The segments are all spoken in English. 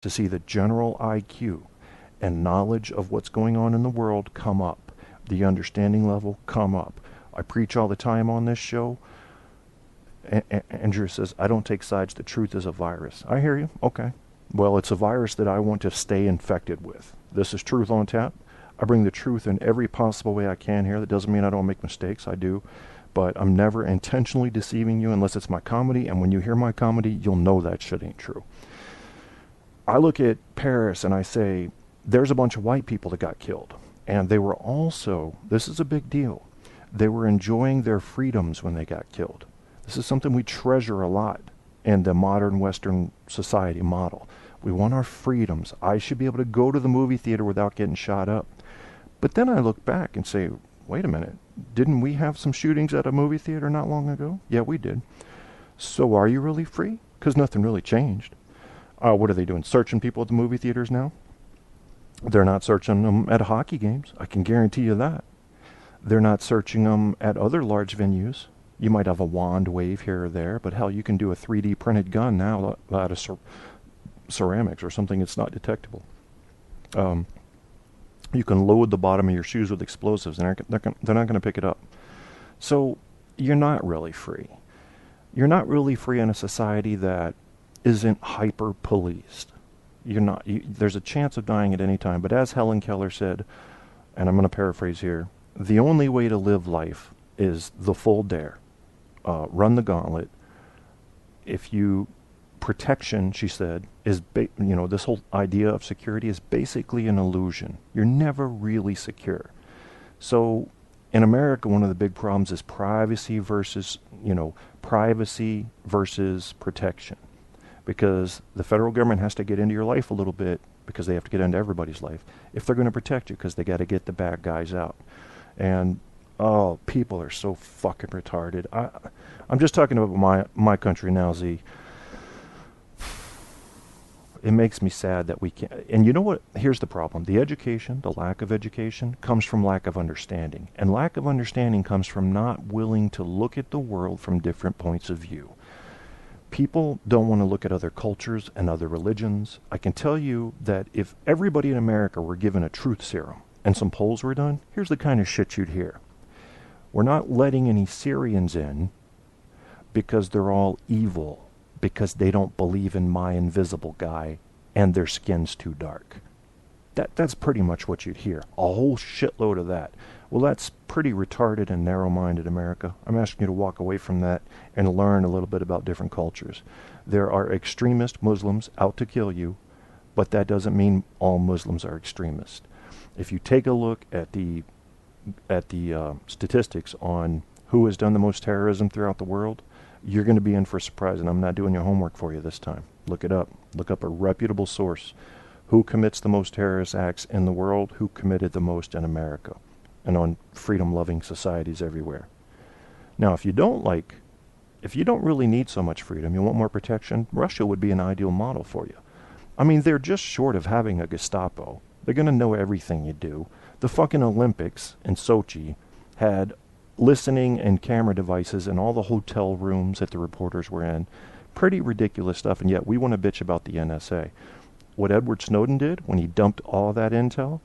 to see the general IQ and knowledge of what's going on in the world come up, the understanding level come up. I preach all the time on this show. Andrew says, I don't take sides. The truth is a virus. I hear you. Okay. Well, it's a virus that I want to stay infected with. This is Truth on Tap. I bring the truth in every possible way I can here. That doesn't mean I don't make mistakes. I do. But I'm never intentionally deceiving you unless it's my comedy. And when you hear my comedy, you'll know that shit ain't true. I look at Paris and I say, there's a bunch of white people that got killed. And they were also, this is a big deal, they were enjoying their freedoms when they got killed. This is something we treasure a lot in the modern Western society model. We want our freedoms. I should be able to go to the movie theater without getting shot up. But then I look back and say, wait a minute, didn't we have some shootings at a movie theater not long ago? Yeah, we did. So are you really free? Because nothing really changed. What are they doing? Searching people at the movie theaters now? They're not searching them at hockey games. I can guarantee you that. They're not searching them at other large venues. You might have a wand wave here or there, but hell, you can do a 3D printed gun now out of ceramics or something that's not detectable. You can load the bottom of your shoes with explosives, and they're not going to pick it up. So you're not really free. You're not really free in a society that isn't hyper-policed. You're not. There's a chance of dying at any time. But as Helen Keller said, and I'm going to paraphrase here, the only way to live life is the full dare. Run the gauntlet. Protection, she said, is this whole idea of security is basically an illusion. You're never really secure. So in America, one of the big problems is privacy versus protection. Because the federal government has to get into your life a little bit because they have to get into everybody's life if they're going to protect you, because they got to get the bad guys out. And people are so fucking retarded. I'm just talking about my country now, Z. It makes me sad that we can't. And you know what? Here's the problem. The lack of education, comes from lack of understanding. And lack of understanding comes from not willing to look at the world from different points of view. People don't want to look at other cultures and other religions. I can tell you that if everybody in America were given a truth serum and some polls were done, here's the kind of shit you'd hear. We're not letting any Syrians in because they're all evil, because they don't believe in my invisible guy and their skin's too dark. That's pretty much what you'd hear. A whole shitload of that. Well, that's pretty retarded and narrow-minded, America. I'm asking you to walk away from that and learn a little bit about different cultures. There are extremist Muslims out to kill you, but that doesn't mean all Muslims are extremists. If you take a look at the statistics on who has done the most terrorism throughout the world, you're going to be in for a surprise, and I'm not doing your homework for you this time. Look it up. Look up a reputable source. Who commits the most terrorist acts in the world? Who committed the most in America? And on freedom-loving societies everywhere. Now, if you don't really need so much freedom, you want more protection, Russia would be an ideal model for you. I mean, they're just short of having a Gestapo. They're going to know everything you do. The fucking Olympics in Sochi had listening and camera devices in all the hotel rooms that the reporters were in. Pretty ridiculous stuff, and yet we want to bitch about the NSA. What Edward Snowden did when he dumped all that intel,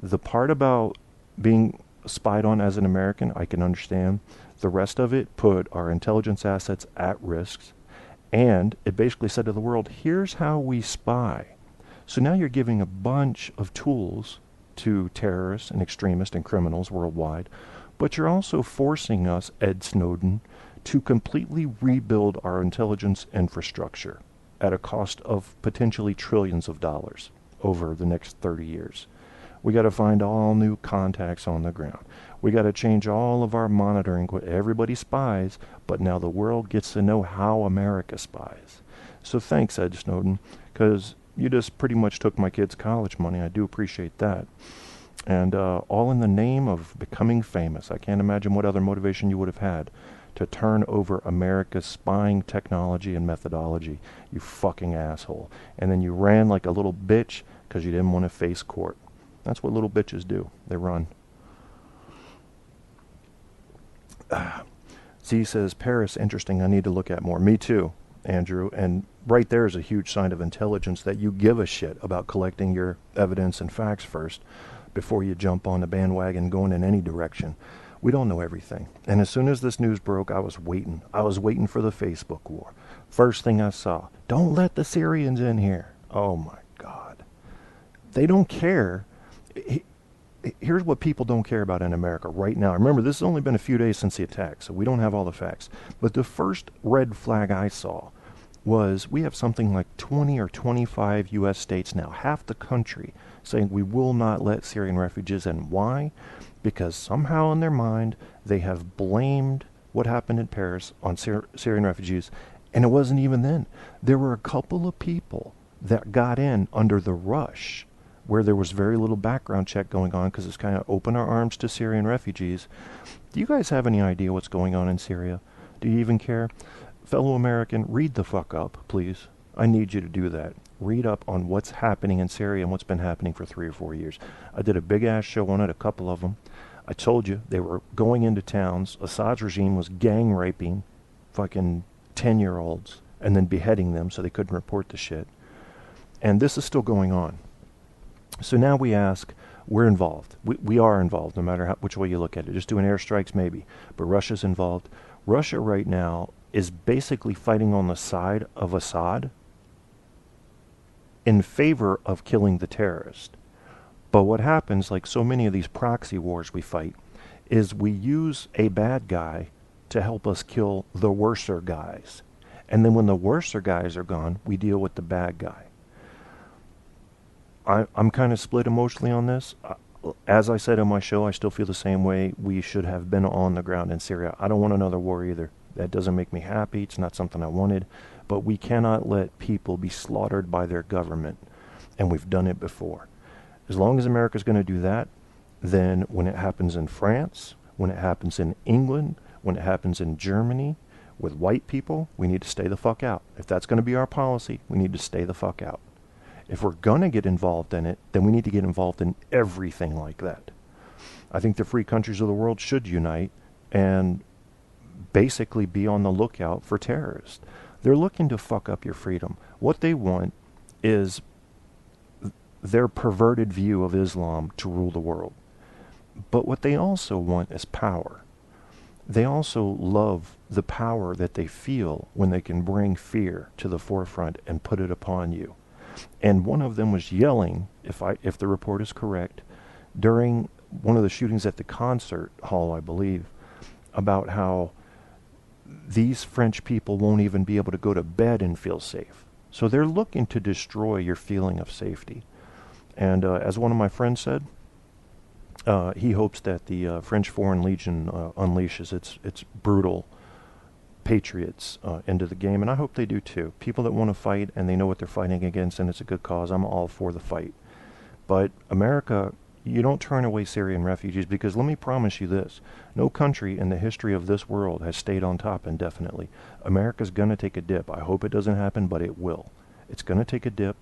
the part about being spied on as an American, I can understand. The rest of it put our intelligence assets at risk, and it basically said to the world, here's how we spy. So now you're giving a bunch of tools to terrorists and extremists and criminals worldwide, but you're also forcing us, Ed Snowden, to completely rebuild our intelligence infrastructure at a cost of potentially trillions of dollars over the next 30 years. We got to find all new contacts on the ground. We got to change all of our monitoring. Everybody spies, but now the world gets to know how America spies. So thanks, Ed Snowden, because you just pretty much took my kids' college money. I do appreciate that. And all in the name of becoming famous. I can't imagine what other motivation you would have had to turn over America's spying technology and methodology, you fucking asshole. And then you ran like a little bitch because you didn't want to face court. That's what little bitches do. They run. Z says, Paris, interesting. I need to look at more. Me too. Andrew, and right there is a huge sign of intelligence that you give a shit about collecting your evidence and facts first before you jump on the bandwagon going in any direction. We don't know everything. And as soon as this news broke, I was waiting. I was waiting for the Facebook war. First thing I saw, don't let the Syrians in here. Oh my God. They don't care. Here's what people don't care about in America right now. Remember, this has only been a few days since the attack, so we don't have all the facts. But the first red flag I saw was we have something like 20 or 25 U.S. states now, half the country, saying we will not let Syrian refugees in. Why? Because somehow in their mind they have blamed what happened in Paris on Syrian refugees, and it wasn't even then. There were a couple of people that got in under the rush, where there was very little background check going on because it's kind of open our arms to Syrian refugees. Do you guys have any idea what's going on in Syria? Do you even care? Fellow American, read the fuck up, please. I need you to do that. Read up on what's happening in Syria and what's been happening for 3 or 4 years. I did a big-ass show on it, a couple of them. I told you they were going into towns. Assad's regime was gang raping fucking 10-year-olds and then beheading them so they couldn't report the shit. And this is still going on. So now we ask, we're involved. We are involved, no matter which way you look at it. Just doing airstrikes, maybe. But Russia's involved. Russia right now is basically fighting on the side of Assad in favor of killing the terrorist. But what happens, like so many of these proxy wars we fight, is we use a bad guy to help us kill the worser guys. And then when the worser guys are gone, we deal with the bad guy. I'm kind of split emotionally on this. As I said on my show, I still feel the same way. We should have been on the ground in Syria. I don't want another war either. That doesn't make me happy. It's not something I wanted. But we cannot let people be slaughtered by their government. And we've done it before. As long as America's going to do that, then when it happens in France, when it happens in England, when it happens in Germany, with white people, we need to stay the fuck out. If that's going to be our policy, we need to stay the fuck out. If we're going to get involved in it, then we need to get involved in everything like that. I think the free countries of the world should unite and basically be on the lookout for terrorists. They're looking to fuck up your freedom. What they want is their perverted view of Islam to rule the world. But what they also want is power. They also love the power that they feel when they can bring fear to the forefront and put it upon you. And one of them was yelling, if the report is correct, during one of the shootings at the concert hall, I believe, about how these French people won't even be able to go to bed and feel safe. So they're looking to destroy your feeling of safety. And as one of my friends said, he hopes that the French Foreign Legion unleashes its brutal patriots into the game, and I hope they do too. People that want to fight and they know what they're fighting against, and it's a good cause. I'm all for the fight. But America, you don't turn away Syrian refugees, because let me promise you this: no country in the history of this world has stayed on top indefinitely. America's going to take a dip. I hope it doesn't happen, but it will. It's going to take a dip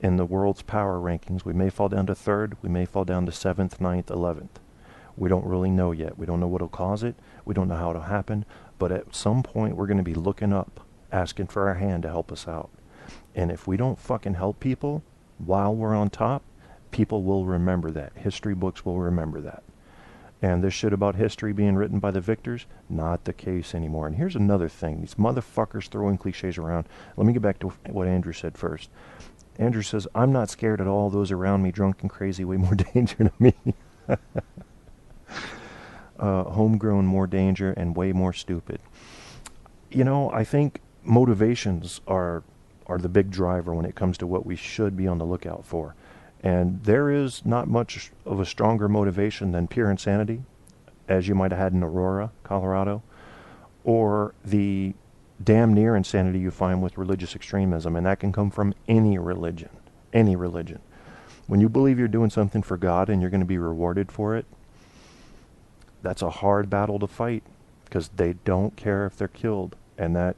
in the world's power rankings. We may fall down to 3rd, we may fall down to 7th, 9th, 11th. We don't really know yet. We don't know what'll cause it. We don't know how it'll happen. But at some point, we're going to be looking up, asking for our hand to help us out. And if we don't fucking help people while we're on top, people will remember that. History books will remember that. And this shit about history being written by the victors, not the case anymore. And here's another thing. These motherfuckers throwing cliches around. Let me get back to what Andrew said first. Andrew says, I'm not scared at all. Those around me, drunk and crazy, way more danger to me. Homegrown, more danger, and way more stupid. You know, I think motivations are the big driver when it comes to what we should be on the lookout for. And there is not much of a stronger motivation than pure insanity, as you might have had in Aurora, Colorado, or the damn near insanity you find with religious extremism, and that can come from any religion. Any religion. When you believe you're doing something for God and you're going to be rewarded for it, that's a hard battle to fight, because they don't care if they're killed. And that,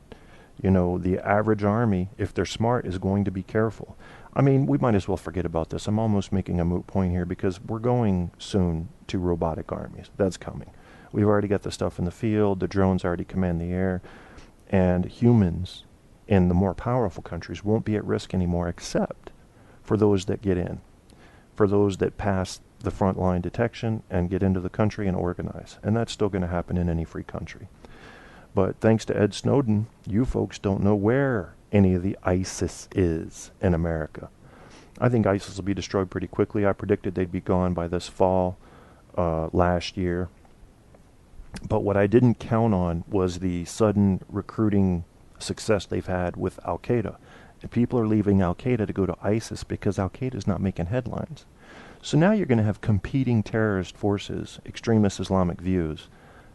you know, the average army, if they're smart, is going to be careful. I mean, we might as well forget about this. I'm almost making a moot point here, because we're going soon to robotic armies. That's coming. We've already got the stuff in the field. The drones already command the air. And humans in the more powerful countries won't be at risk anymore, except for those that get in, for those that pass the frontline detection and get into the country and organize. And that's still going to happen in any free country. But thanks to Ed Snowden, you folks don't know where any of the ISIS is in America. I think ISIS will be destroyed pretty quickly. I predicted they'd be gone by this fall last year. But what I didn't count on was the sudden recruiting success they've had with Al-Qaeda. And people are leaving Al-Qaeda to go to ISIS because Al-Qaeda is not making headlines. So now you're going to have competing terrorist forces, extremist Islamic views,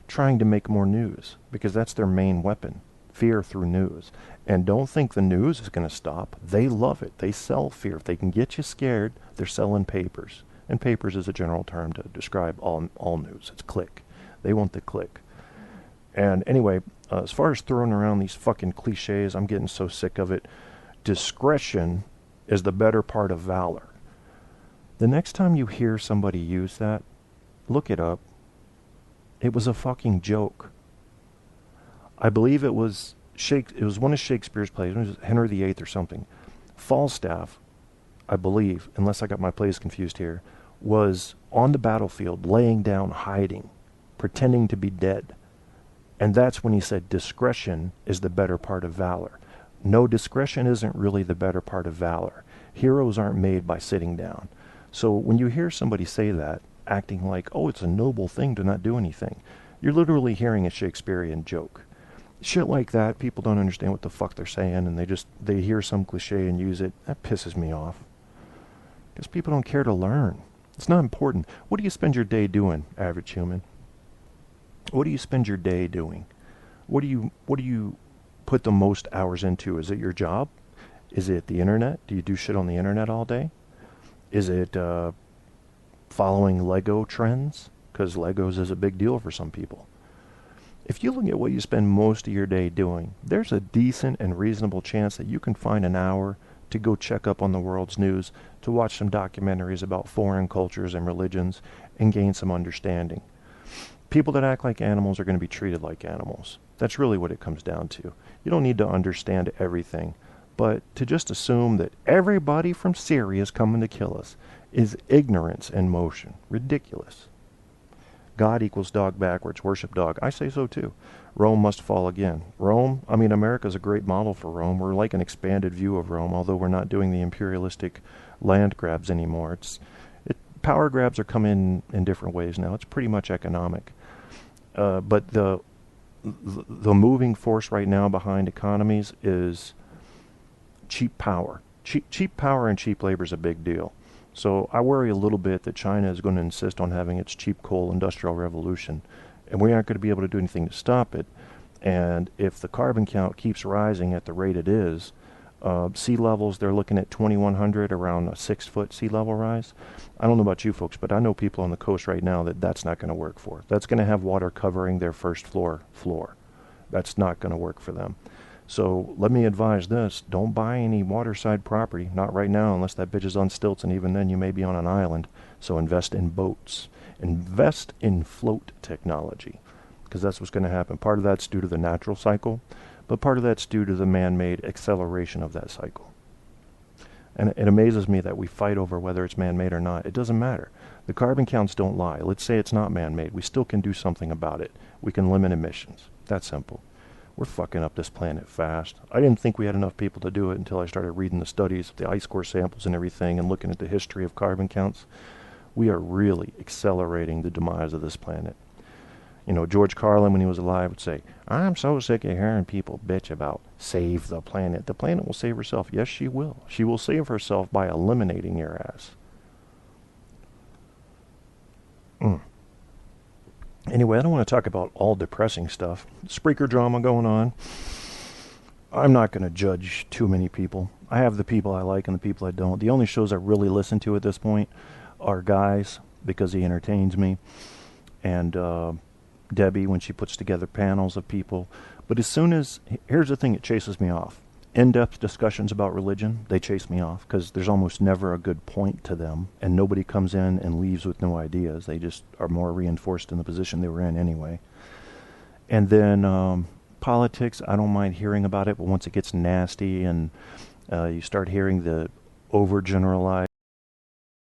trying to make more news, because that's their main weapon, fear through news. And don't think the news is going to stop. They love it. They sell fear. If they can get you scared, they're selling papers. And papers is a general term to describe all news. It's click. They want the click. And anyway, as far as throwing around these fucking cliches, I'm getting so sick of it. Discretion is the better part of valor. The next time you hear somebody use that, look it up. It was a fucking joke. I believe it was one of Shakespeare's plays. It was Henry VIII or something. Falstaff, I believe, unless I got my plays confused here, was on the battlefield, laying down, hiding, pretending to be dead. And that's when he said discretion is the better part of valor. No, discretion isn't really the better part of valor. Heroes aren't made by sitting down. So when you hear somebody say that, acting like, oh, it's a noble thing to not do anything, you're literally hearing a Shakespearean joke. Shit like that, people don't understand what the fuck they're saying, and they hear some cliche and use it. That pisses me off. Because people don't care to learn. It's not important. What do you spend your day doing, average human? What do you spend your day doing? What do you put the most hours into? Is it your job? Is it the internet? Do you do shit on the internet all day? Is it following Lego trends? Because Legos is a big deal for some people. If you look at what you spend most of your day doing, there's a decent and reasonable chance that you can find an hour to go check up on the world's news, to watch some documentaries about foreign cultures and religions, and gain some understanding. People that act like animals are going to be treated like animals. That's really what it comes down to. You don't need to understand everything, but to just assume that everybody from Syria is coming to kill us is ignorance in motion. Ridiculous. God equals dog backwards. Worship dog. I say so too. Rome must fall again. America's a great model for Rome. We're like an expanded view of Rome, although we're not doing the imperialistic land grabs anymore. Power grabs are coming in different ways now. It's pretty much economic. But the moving force right now behind economies is cheap power. Cheap power and cheap labor is a big deal. So I worry a little bit that China is going to insist on having its cheap coal industrial revolution, and we aren't going to be able to do anything to stop it. And if the carbon count keeps rising at the rate it is, sea levels, they're looking at 2,100, around a 6-foot sea level rise. I don't know about you folks, but I know people on the coast right now that's not going to work for. That's going to have water covering their first floor. That's not going to work for them. So let me advise this. Don't buy any waterside property. Not right now, unless that bitch is on stilts, and even then you may be on an island. So invest in boats. Invest in float technology, because that's what's going to happen. Part of that's due to the natural cycle, but part of that's due to the man-made acceleration of that cycle. And it amazes me that we fight over whether it's man-made or not. It doesn't matter. The carbon counts don't lie. Let's say it's not man-made. We still can do something about it. We can limit emissions. That's simple. We're fucking up this planet fast. I didn't think we had enough people to do it until I started reading the studies, the ice core samples and everything, and looking at the history of carbon counts. We are really accelerating the demise of this planet. You know, George Carlin, when he was alive, would say, I'm so sick of hearing people bitch about save the planet. The planet will save herself. Yes, she will. She will save herself by eliminating your ass. Anyway, I don't want to talk about all depressing stuff. Spreaker drama going on. I'm not going to judge too many people. I have the people I like and the people I don't. The only shows I really listen to at this point are Guys, because he entertains me, and Debbie, when she puts together panels of people. But here's the thing that chases me off. In-depth discussions about religion, they chase me off, because there's almost never a good point to them, and nobody comes in and leaves with no ideas. They just are more reinforced in the position they were in anyway. And then politics, I don't mind hearing about it, but once it gets nasty and you start hearing the overgeneralized